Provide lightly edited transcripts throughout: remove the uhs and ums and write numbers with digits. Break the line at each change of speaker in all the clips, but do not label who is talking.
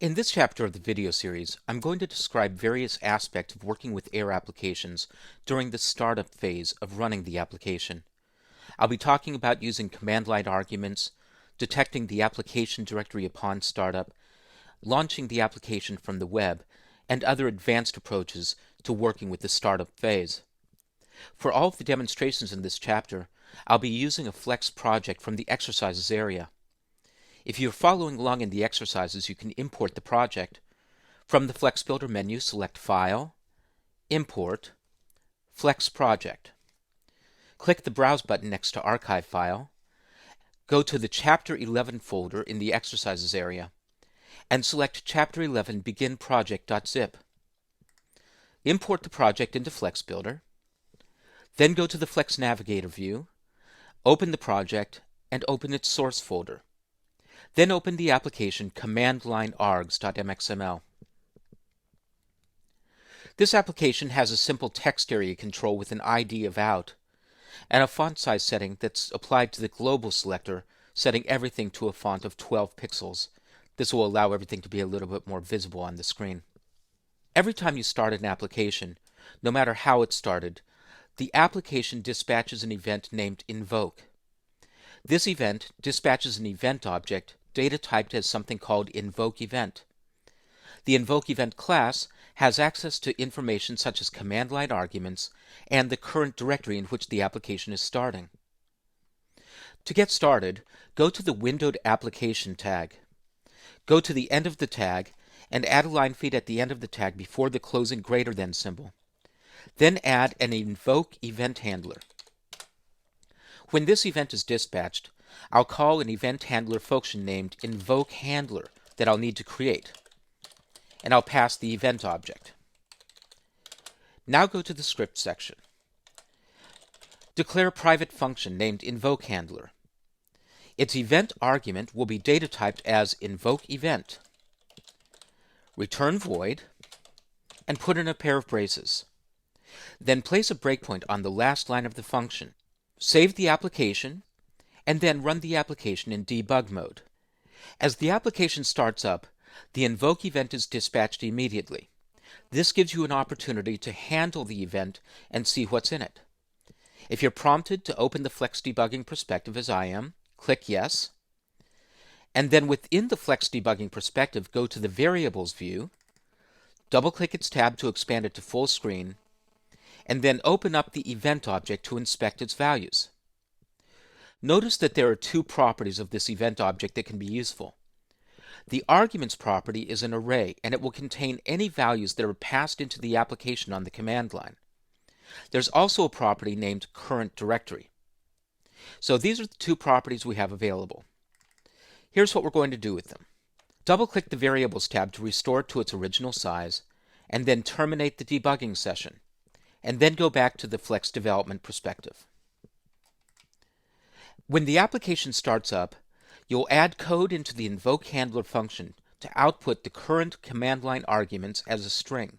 In this chapter of the video series, I'm going to describe various aspects of working with AIR applications during the startup phase of running the application. I'll be talking about using command line arguments, detecting the application directory upon startup, launching the application from the web, and other advanced approaches to working with the startup phase. For all of the demonstrations in this chapter, I'll be using a Flex project from the exercises area. If you're following along in the exercises, you can import the project. From the Flex Builder menu, select File, Import, Flex Project. Click the Browse button next to Archive File, go to the Chapter 11 folder in the exercises area, and select Chapter 11 Begin Project.zip. Import the project into Flex Builder, then go to the Flex Navigator view, open the project, and open its source folder. Then open the application command line args.mxml. This application has a simple text area control with an ID of out and a font size setting that's applied to the global selector, setting everything to a font of 12 pixels. This will allow everything to be a little bit more visible on the screen. Every time you start an application, no matter how it started, the application dispatches an event named invoke. This event dispatches an event object data typed as something called invoke event. The invoke event class has access to information such as command line arguments and the current directory in which the application is starting. To get started, go to the windowed application tag. Go to the end of the tag and add a line feed at the end of the tag before the closing greater than symbol. Then add an invoke event handler. When this event is dispatched, I'll call an event handler function named invokeHandler that I'll need to create, and I'll pass the event object. Now go to the script section. Declare a private function named invokeHandler. Its event argument will be data typed as invokeEvent. Return void, and put in a pair of braces. Then place a breakpoint on the last line of the function. Save the application, and then run the application in debug mode. As the application starts up, the invoke event is dispatched immediately. This gives you an opportunity to handle the event and see what's in it. If you're prompted to open the Flex Debugging Perspective as I am, click Yes. And then within the Flex Debugging Perspective, go to the Variables view, double-click its tab to expand it to full screen, and then open up the event object to inspect its values. Notice that there are two properties of this event object that can be useful. The arguments property is an array, and it will contain any values that are passed into the application on the command line. There's also a property named current directory. So these are the two properties we have available. Here's what we're going to do with them. Double-click the Variables tab to restore it to its original size, and then terminate the debugging session, and then go back to the Flex Development Perspective. When the application starts up, you'll add code into the invokeHandler function to output the current command line arguments as a string.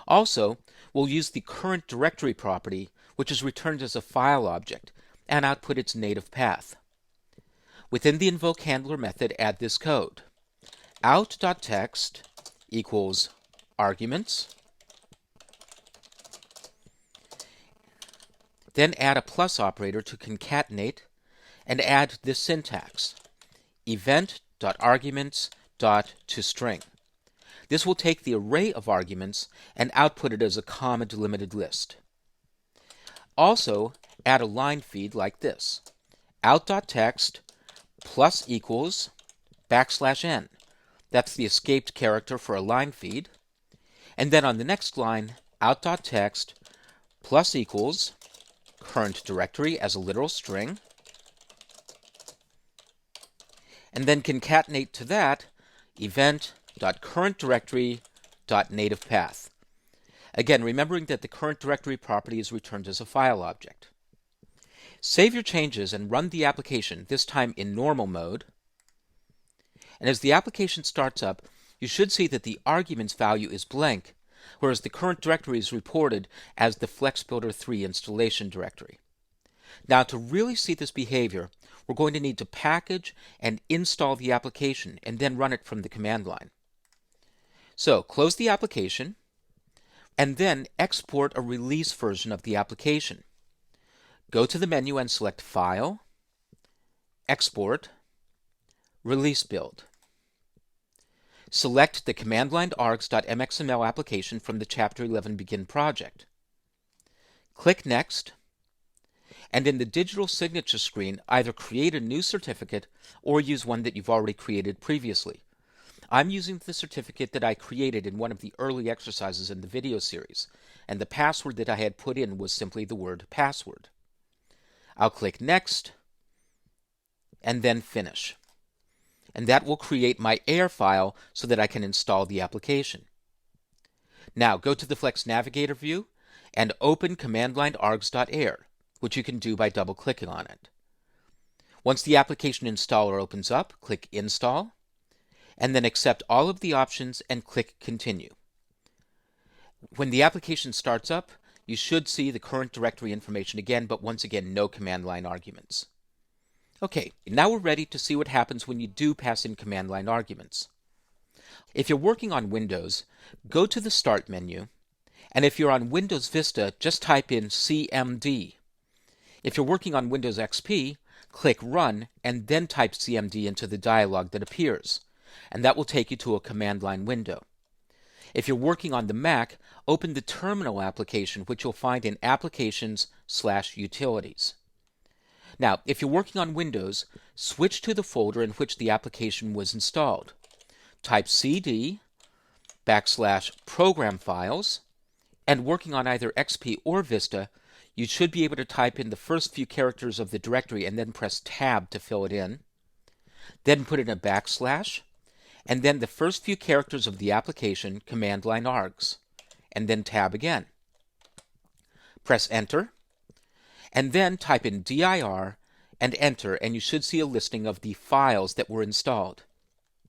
Also, we'll use the current directory property, which is returned as a file object, and output its native path. Within the invokeHandler method, add this code. out.text equals arguments. Then add a plus operator to concatenate and add this syntax, event.arguments.toString. This will take the array of arguments and output it as a comma delimited list. Also, add a line feed like this, out.text plus equals \n. That's the escaped character for a line feed. And then on the next line, out.text plus equals current directory as a literal string, and then concatenate to that event.currentDirectory.nativePath. Again, remembering that the current directory property is returned as a file object. Save your changes and run the application, this time in normal mode. And as the application starts up, you should see that the arguments value is blank, whereas the current directory is reported as the FlexBuilder 3 installation directory. Now, to really see this behavior, we're going to need to package and install the application and then run it from the command line. So close the application and then export a release version of the application. Go to the menu and select File, Export, Release Build. Select the command line args.mxml application from the Chapter 11 Begin project. Click Next, and in the digital signature screen, either create a new certificate or use one that you've already created previously. I'm using the certificate that I created in one of the early exercises in the video series, and the password that I had put in was simply the word password. I'll click Next, and then Finish. And that will create my AIR file so that I can install the application. Now go to the Flex Navigator view and open command line args.air, which you can do by double-clicking on it. Once the application installer opens up, click Install, and then accept all of the options and click Continue. When the application starts up, you should see the current directory information again, but once again, no command line arguments. Okay, now we're ready to see what happens when you do pass in command line arguments. If you're working on Windows, go to the Start menu, and if you're on Windows Vista, just type in CMD. If you're working on Windows XP, click Run and then type CMD into the dialog that appears, and that will take you to a command line window. If you're working on the Mac, open the Terminal application, which you'll find in Applications/Utilities. Now, if you're working on Windows, switch to the folder in which the application was installed. Type CD /Program Files, and working on either XP or Vista, you should be able to type in the first few characters of the directory and then press Tab to fill it in. Then put in a /, and then the first few characters of the application, command line args, and then Tab again. Press Enter, and then type in dir and enter, and you should see a listing of the files that were installed.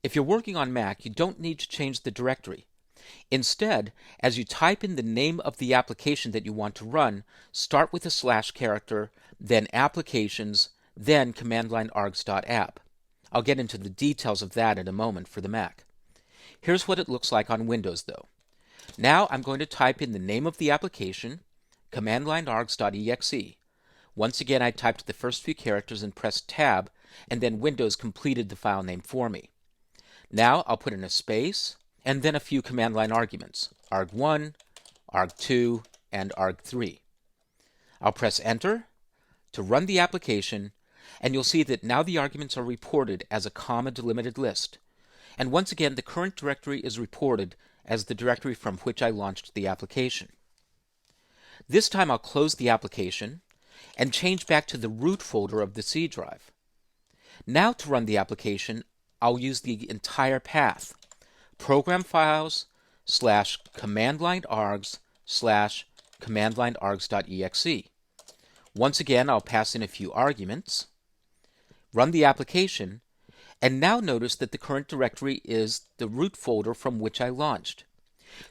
If you're working on Mac, you don't need to change the directory. Instead, as you type in the name of the application that you want to run, start with a / character, then Applications, then command line args.app. I'll get into the details of that in a moment for the Mac. Here's what it looks like on Windows, though. Now I'm going to type in the name of the application, command line args.exe. Once again, I typed the first few characters and pressed Tab, and then Windows completed the file name for me. Now I'll put in a space, and then a few command line arguments, arg1, arg2, and arg3. I'll press Enter to run the application, and you'll see that now the arguments are reported as a comma-delimited list. And once again, the current directory is reported as the directory from which I launched the application. This time I'll close the application and change back to the root folder of the C drive. Now to run the application, I'll use the entire path, program files /command line args /command line args.exe. Once again, I'll pass in a few arguments, run the application, and now notice that the current directory is the root folder from which I launched.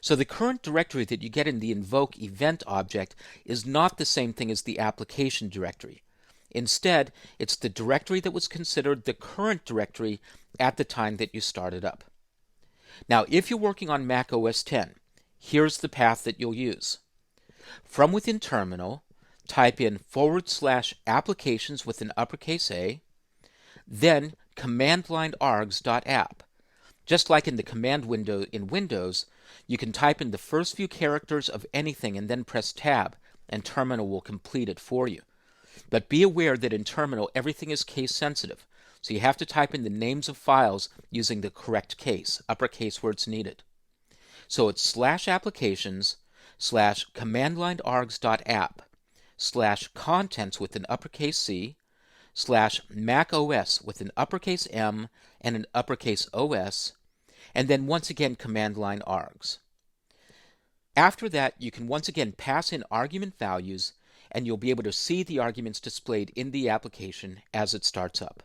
So the current directory that you get in the invoke event object is not the same thing as the application directory. Instead, it's the directory that was considered the current directory at the time that you started up. Now, if you're working on Mac OS X, here's the path that you'll use. From within Terminal, type in /applications with an uppercase A, then command line args.app. Just like in the command window in Windows, you can type in the first few characters of anything and then press Tab, and Terminal will complete it for you. But be aware that in Terminal, everything is case sensitive, so you have to type in the names of files using the correct case, uppercase where it's needed. So it's /applications /command line args.app /contents with an uppercase C /Mac OS with an uppercase M and an uppercase OS, and then once again command line args. After that, you can once again pass in argument values, and you'll be able to see the arguments displayed in the application as it starts up.